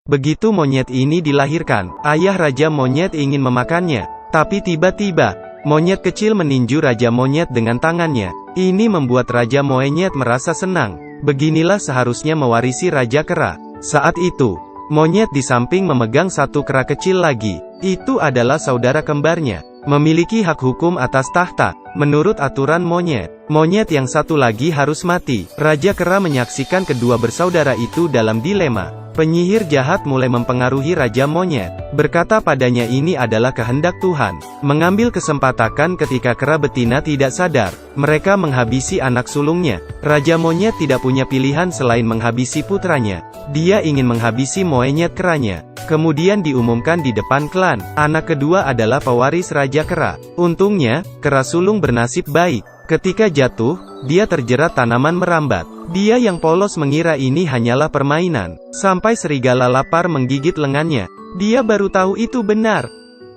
Begitu monyet ini dilahirkan, ayah Raja Monyet ingin memakannya. Tapi tiba-tiba, monyet kecil meninju Raja Monyet dengan tangannya. Ini membuat Raja Monyet merasa senang. Beginilah seharusnya mewarisi Raja Kera. Saat itu, monyet di samping memegang satu kera kecil lagi. Itu adalah saudara kembarnya. Memiliki hak hukum atas tahta. Menurut aturan monyet, monyet yang satu lagi harus mati. Raja Kera menyaksikan kedua bersaudara itu dalam dilema. Penyihir jahat mulai mempengaruhi Raja Monyet. Berkata padanya ini adalah kehendak Tuhan. Mengambil kesempatan ketika kera betina tidak sadar, mereka menghabisi anak sulungnya. Raja Monyet tidak punya pilihan selain menghabisi putranya. Dia ingin menghabisi monyet keranya. Kemudian diumumkan di depan klan, anak kedua adalah pewaris Raja Kera. Untungnya, kera sulung bernasib baik. Ketika jatuh, dia terjerat tanaman merambat. Dia yang polos mengira ini hanyalah permainan. Sampai serigala lapar menggigit lengannya. Dia baru tahu itu benar.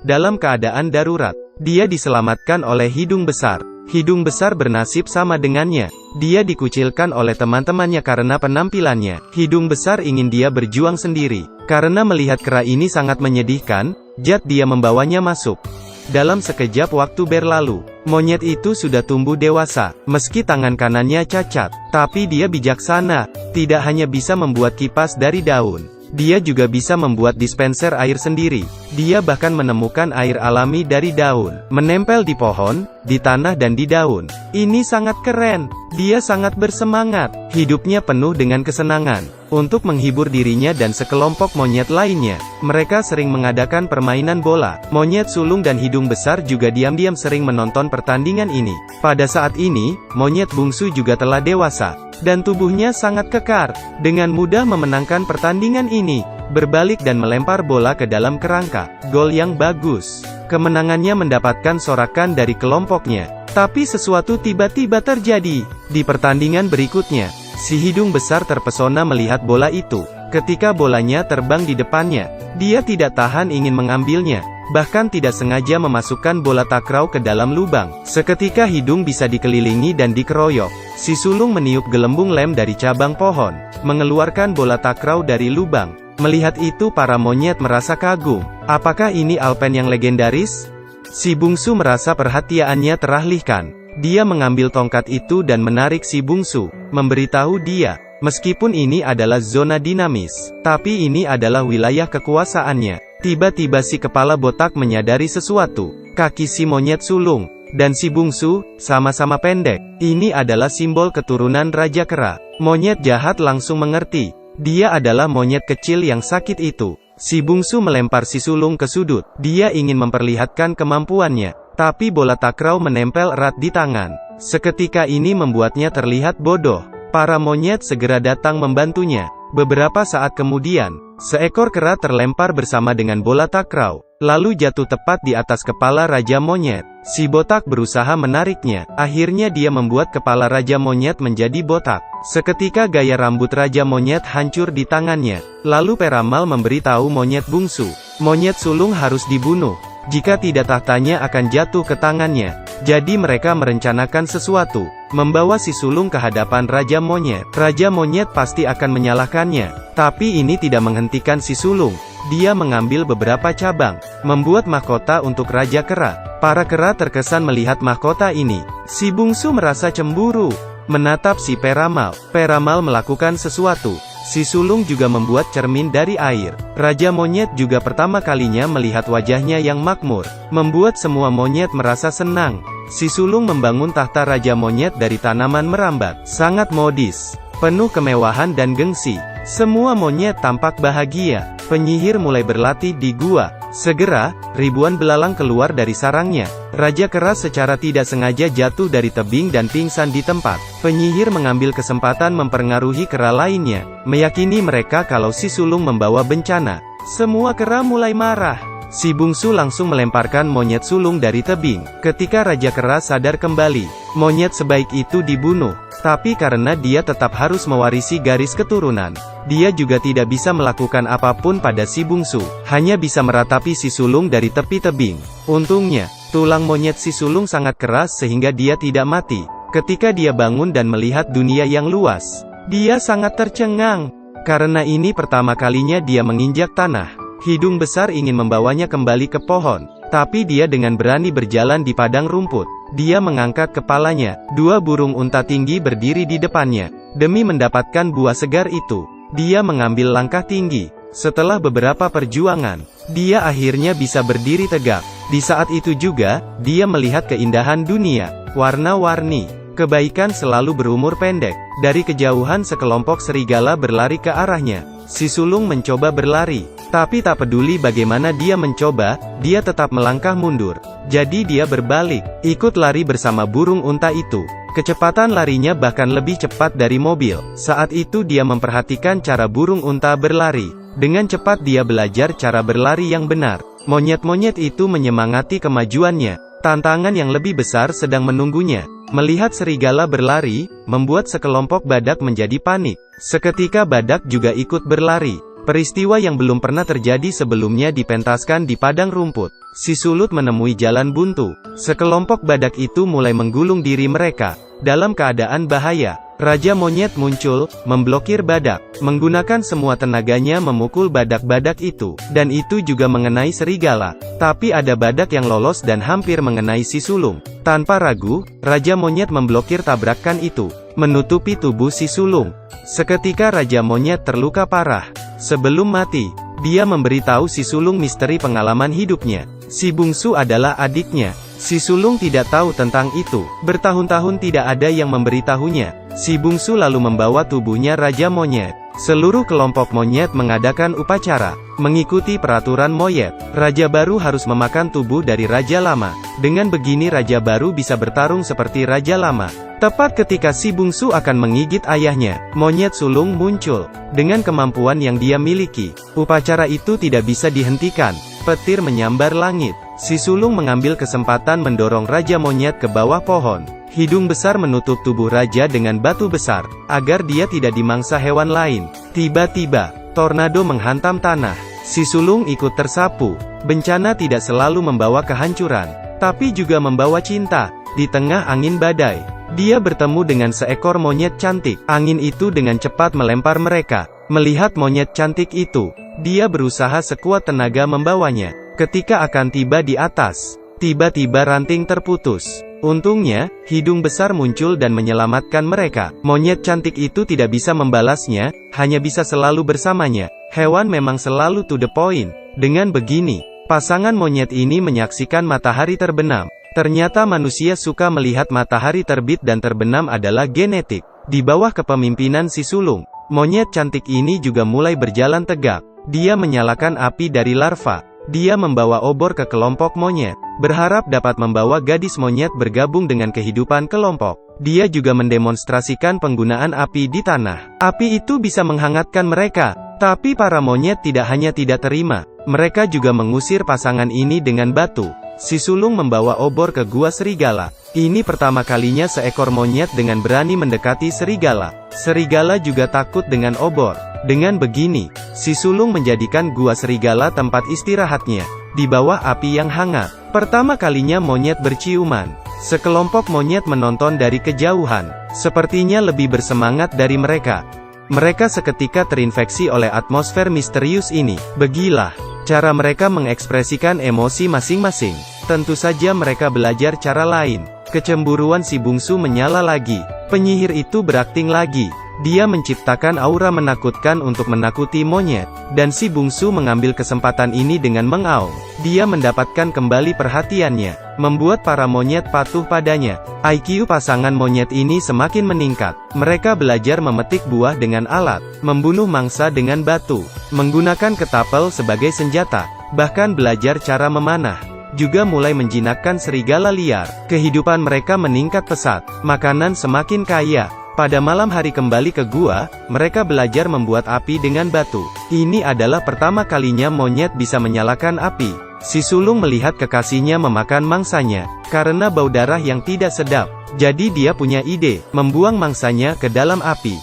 Dalam keadaan darurat, dia diselamatkan oleh hidung besar. Hidung besar bernasib sama dengannya. Dia dikucilkan oleh teman-temannya karena penampilannya. Hidung besar ingin dia berjuang sendiri. Karena melihat kera ini sangat menyedihkan, dia membawanya masuk. Dalam sekejap waktu berlalu, monyet itu sudah tumbuh dewasa. Meski tangan kanannya cacat, tapi dia bijaksana. Tidak hanya bisa membuat kipas dari daun, dia juga bisa membuat dispenser air sendiri. Dia bahkan menemukan air alami dari daun, menempel di pohon, di tanah dan di daun. Ini sangat keren. Dia sangat bersemangat. Hidupnya penuh dengan kesenangan. Untuk menghibur dirinya dan sekelompok monyet lainnya, mereka sering mengadakan permainan bola. Monyet sulung dan hidung besar juga diam-diam sering menonton pertandingan ini. Pada saat ini, monyet bungsu juga telah dewasa, dan tubuhnya sangat kekar. Dengan mudah memenangkan pertandingan ini, berbalik dan melempar bola ke dalam kerangka. Gol yang bagus. Kemenangannya mendapatkan sorakan dari kelompoknya. Tapi sesuatu tiba-tiba terjadi. Di pertandingan berikutnya, si hidung besar terpesona melihat bola itu. Ketika bolanya terbang di depannya, dia tidak tahan ingin mengambilnya. Bahkan tidak sengaja memasukkan bola takraw ke dalam lubang. Seketika hidung bisa dikelilingi dan dikeroyok. Si sulung meniup gelembung lem dari cabang pohon, mengeluarkan bola takraw dari lubang. Melihat itu para monyet merasa kagum. Apakah ini Alpen yang legendaris? Si bungsu merasa perhatiannya teralihkan. Dia mengambil tongkat itu dan menarik si bungsu, memberitahu dia, meskipun ini adalah zona dinamis, tapi ini adalah wilayah kekuasaannya. Tiba-tiba si kepala botak menyadari sesuatu. Kaki si monyet sulung dan si bungsu sama-sama pendek. Ini adalah simbol keturunan Raja Kera. Monyet jahat langsung mengerti. Dia adalah monyet kecil yang sakit itu. Si bungsu melempar si sulung ke sudut. Dia ingin memperlihatkan kemampuannya. Tapi bola takraw menempel erat di tangan. Seketika ini membuatnya terlihat bodoh. Para monyet segera datang membantunya. Beberapa saat kemudian, seekor kera terlempar bersama dengan bola takraw, lalu jatuh tepat di atas kepala Raja Monyet. Si botak berusaha menariknya. Akhirnya dia membuat kepala Raja Monyet menjadi botak. Seketika gaya rambut Raja Monyet hancur di tangannya. Lalu peramal memberitahu monyet bungsu, monyet sulung harus dibunuh. Jika tidak tahtanya akan jatuh ke tangannya. Jadi mereka merencanakan sesuatu, membawa si sulung ke hadapan Raja Monyet. Raja Monyet pasti akan menyalahkannya. Tapi ini tidak menghentikan si sulung. Dia mengambil beberapa cabang, membuat mahkota untuk Raja Kera. Para kera terkesan melihat mahkota ini. Si bungsu merasa cemburu, menatap si peramal. Peramal melakukan sesuatu. Si sulung juga membuat cermin dari air. Raja Monyet juga pertama kalinya melihat wajahnya yang makmur, membuat semua monyet merasa senang. Si sulung membangun tahta Raja Monyet dari tanaman merambat, sangat modis, penuh kemewahan dan gengsi. Semua monyet tampak bahagia. Penyihir mulai berlatih di gua. Segera, ribuan belalang keluar dari sarangnya. Raja Kera secara tidak sengaja jatuh dari tebing dan pingsan di tempat. Penyihir mengambil kesempatan mempengaruhi kera lainnya, meyakini mereka kalau si sulung membawa bencana. Semua kera mulai marah. Si bungsu langsung melemparkan monyet sulung dari tebing. Ketika Raja Kera sadar kembali, monyet sebaik itu dibunuh. Tapi karena dia tetap harus mewarisi garis keturunan, dia juga tidak bisa melakukan apapun pada si bungsu, hanya bisa meratapi si sulung dari tepi tebing. Untungnya, tulang monyet si sulung sangat keras sehingga dia tidak mati. Ketika dia bangun dan melihat dunia yang luas, dia sangat tercengang. Karena ini pertama kalinya dia menginjak tanah. Hidung besar ingin membawanya kembali ke pohon. Tapi dia dengan berani berjalan di padang rumput. Dia mengangkat kepalanya. 2 burung unta tinggi berdiri di depannya. Demi mendapatkan buah segar itu, dia mengambil langkah tinggi. Setelah beberapa perjuangan, dia akhirnya bisa berdiri tegak. Di saat itu juga, dia melihat keindahan dunia, warna-warni. Kebaikan selalu berumur pendek. Dari kejauhan sekelompok serigala berlari ke arahnya. Si sulung mencoba berlari, tapi tak peduli bagaimana dia mencoba, dia tetap melangkah mundur. Jadi dia berbalik, ikut lari bersama burung unta itu. Kecepatan larinya bahkan lebih cepat dari mobil. Saat itu dia memperhatikan cara burung unta berlari. Dengan cepat dia belajar cara berlari yang benar. Monyet-monyet itu menyemangati kemajuannya. Tantangan yang lebih besar sedang menunggunya. Melihat serigala berlari, membuat sekelompok badak menjadi panik. Seketika badak juga ikut berlari. Peristiwa yang belum pernah terjadi sebelumnya dipentaskan di padang rumput. Si sulut menemui jalan buntu. Sekelompok badak itu mulai menggulung diri mereka. Dalam keadaan bahaya, Raja Monyet muncul, memblokir badak, menggunakan semua tenaganya memukul badak-badak itu, dan itu juga mengenai serigala. Tapi ada badak yang lolos dan hampir mengenai si sulung. Tanpa ragu, Raja Monyet memblokir tabrakan itu, menutupi tubuh si sulung. Seketika Raja Monyet terluka parah. Sebelum mati, dia memberitahu si sulung misteri pengalaman hidupnya. Si bungsu adalah adiknya. Si sulung tidak tahu tentang itu. Bertahun-tahun tidak ada yang memberitahunya. Si bungsu lalu membawa tubuhnya Raja Monyet. Seluruh kelompok monyet mengadakan upacara. Mengikuti peraturan monyet, Raja baru harus memakan tubuh dari Raja lama. Dengan begini Raja baru bisa bertarung seperti Raja lama. Tepat ketika si bungsu akan menggigit ayahnya, monyet sulung muncul. Dengan kemampuan yang dia miliki, upacara itu tidak bisa dihentikan. Petir menyambar langit. Si sulung mengambil kesempatan mendorong Raja Monyet ke bawah pohon. Hidung besar menutup tubuh Raja dengan batu besar, agar dia tidak dimangsa hewan lain. Tiba-tiba, tornado menghantam tanah. Si sulung ikut tersapu. Bencana tidak selalu membawa kehancuran, tapi juga membawa cinta. Di tengah angin badai, dia bertemu dengan seekor monyet cantik. Angin itu dengan cepat melempar mereka. Melihat monyet cantik itu, dia berusaha sekuat tenaga membawanya. Ketika akan tiba di atas, tiba-tiba ranting terputus. Untungnya, hidung besar muncul dan menyelamatkan mereka. Monyet cantik itu tidak bisa membalasnya, hanya bisa selalu bersamanya. Hewan memang selalu to the point. Dengan begini, pasangan monyet ini menyaksikan matahari terbenam. Ternyata manusia suka melihat matahari terbit dan terbenam adalah genetik. Di bawah kepemimpinan si sulung, monyet cantik ini juga mulai berjalan tegak. Dia menyalakan api dari larva. Dia membawa obor ke kelompok monyet, berharap dapat membawa gadis monyet bergabung dengan kehidupan kelompok. Dia juga mendemonstrasikan penggunaan api di tanah. Api itu bisa menghangatkan mereka, tapi para monyet tidak hanya tidak terima, mereka juga mengusir pasangan ini dengan batu. Si sulung membawa obor ke gua serigala. Ini pertama kalinya seekor monyet dengan berani mendekati serigala. Serigala juga takut dengan obor. Dengan begini, si sulung menjadikan gua serigala tempat istirahatnya, di bawah api yang hangat. Pertama kalinya monyet berciuman. Sekelompok monyet menonton dari kejauhan, sepertinya lebih bersemangat dari mereka. Mereka seketika terinfeksi oleh atmosfer misterius ini. Beginilah cara mereka mengekspresikan emosi masing-masing. Tentu saja mereka belajar cara lain. Kecemburuan si bungsu menyala lagi. Penyihir itu berakting lagi. Dia menciptakan aura menakutkan untuk menakuti monyet, dan si bungsu mengambil kesempatan ini dengan mengaum. Dia mendapatkan kembali perhatiannya, membuat para monyet patuh padanya. IQ pasangan monyet ini semakin meningkat. Mereka belajar memetik buah dengan alat, membunuh mangsa dengan batu, menggunakan ketapel sebagai senjata, bahkan belajar cara memanah. Juga mulai menjinakkan serigala liar. Kehidupan mereka meningkat pesat, makanan semakin kaya. Pada malam hari kembali ke gua, mereka belajar membuat api dengan batu. Ini adalah pertama kalinya monyet bisa menyalakan api. Si sulung melihat kekasihnya memakan mangsanya, karena bau darah yang tidak sedap. Jadi dia punya ide, membuang mangsanya ke dalam api,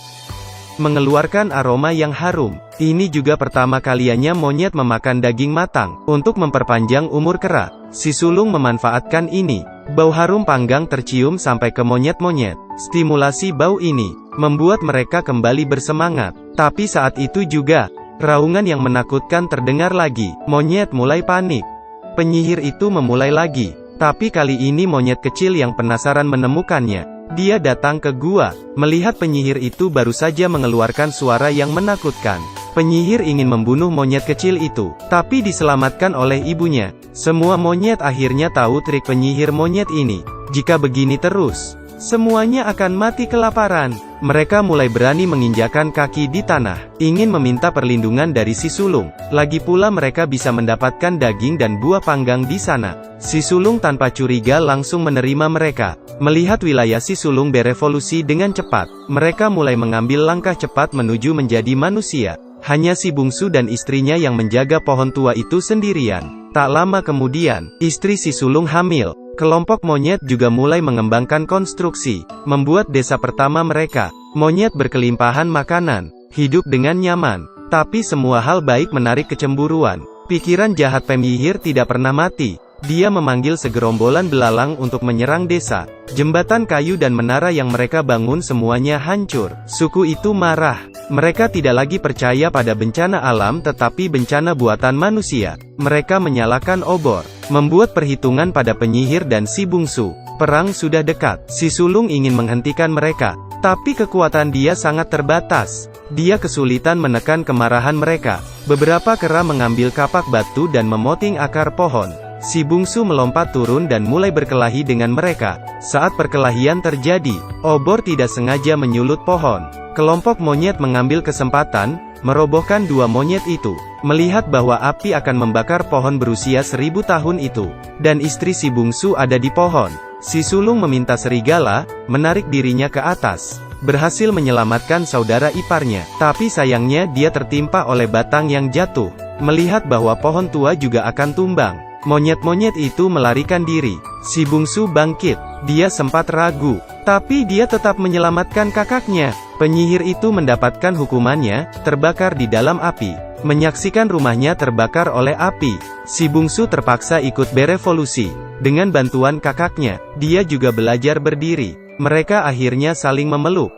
mengeluarkan aroma yang harum. Ini juga pertama kalinya monyet memakan daging matang, untuk memperpanjang umur kera. Si sulung memanfaatkan ini. Bau harum panggang tercium sampai ke monyet-monyet. Stimulasi bau ini membuat mereka kembali bersemangat. Tapi saat itu juga, raungan yang menakutkan terdengar lagi. Monyet mulai panik. Penyihir itu memulai lagi. Tapi kali ini monyet kecil yang penasaran menemukannya. Dia datang ke gua. Melihat penyihir itu baru saja mengeluarkan suara yang menakutkan. Penyihir ingin membunuh monyet kecil itu, tapi diselamatkan oleh ibunya. Semua monyet akhirnya tahu trik penyihir monyet ini. Jika begini terus, semuanya akan mati kelaparan. Mereka mulai berani menginjakan kaki di tanah, ingin meminta perlindungan dari si sulung. Lagi pula mereka bisa mendapatkan daging dan buah panggang di sana. Si sulung tanpa curiga langsung menerima mereka. Melihat wilayah si sulung berevolusi dengan cepat, mereka mulai mengambil langkah cepat menuju menjadi manusia. Hanya si bungsu dan istrinya yang menjaga pohon tua itu sendirian. Tak lama kemudian, istri si sulung hamil. Kelompok monyet juga mulai mengembangkan konstruksi, membuat desa pertama mereka. Monyet berkelimpahan makanan, hidup dengan nyaman. Tapi semua hal baik menarik kecemburuan. Pikiran jahat penyihir tidak pernah mati. Dia memanggil segerombolan belalang untuk menyerang desa. Jembatan kayu dan menara yang mereka bangun semuanya hancur. Suku itu marah. Mereka tidak lagi percaya pada bencana alam tetapi bencana buatan manusia. Mereka menyalakan obor, membuat perhitungan pada penyihir dan si bungsu. Perang sudah dekat. Si sulung ingin menghentikan mereka, tapi kekuatan dia sangat terbatas. Dia kesulitan menekan kemarahan mereka. Beberapa kera mengambil kapak batu dan memoting akar pohon. Si bungsu melompat turun dan mulai berkelahi dengan mereka. Saat perkelahian terjadi, obor tidak sengaja menyulut pohon. Kelompok monyet mengambil kesempatan, merobohkan dua monyet itu. Melihat bahwa api akan membakar pohon berusia 1000 tahun itu, dan istri si bungsu ada di pohon. Si sulung meminta serigala, menarik dirinya ke atas. Berhasil menyelamatkan saudara iparnya. Tapi sayangnya dia tertimpa oleh batang yang jatuh. Melihat bahwa pohon tua juga akan tumbang, monyet-monyet itu melarikan diri. Si bungsu bangkit. Dia sempat ragu, tapi dia tetap menyelamatkan kakaknya. Penyihir itu mendapatkan hukumannya, terbakar di dalam api. Menyaksikan rumahnya terbakar oleh api, si bungsu terpaksa ikut berevolusi. Dengan bantuan kakaknya, dia juga belajar berdiri. Mereka akhirnya saling memeluk.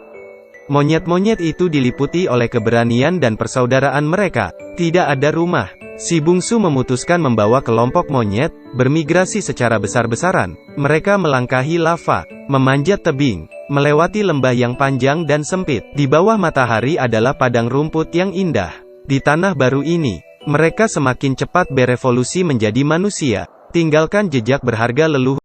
Monyet-monyet itu diliputi oleh keberanian dan persaudaraan mereka. Tidak ada rumah. Si bungsu memutuskan membawa kelompok monyet, bermigrasi secara besar-besaran. Mereka melangkahi lava, memanjat tebing, melewati lembah yang panjang dan sempit. Di bawah matahari adalah padang rumput yang indah. Di tanah baru ini, mereka semakin cepat berevolusi menjadi manusia, tinggalkan jejak berharga leluhur.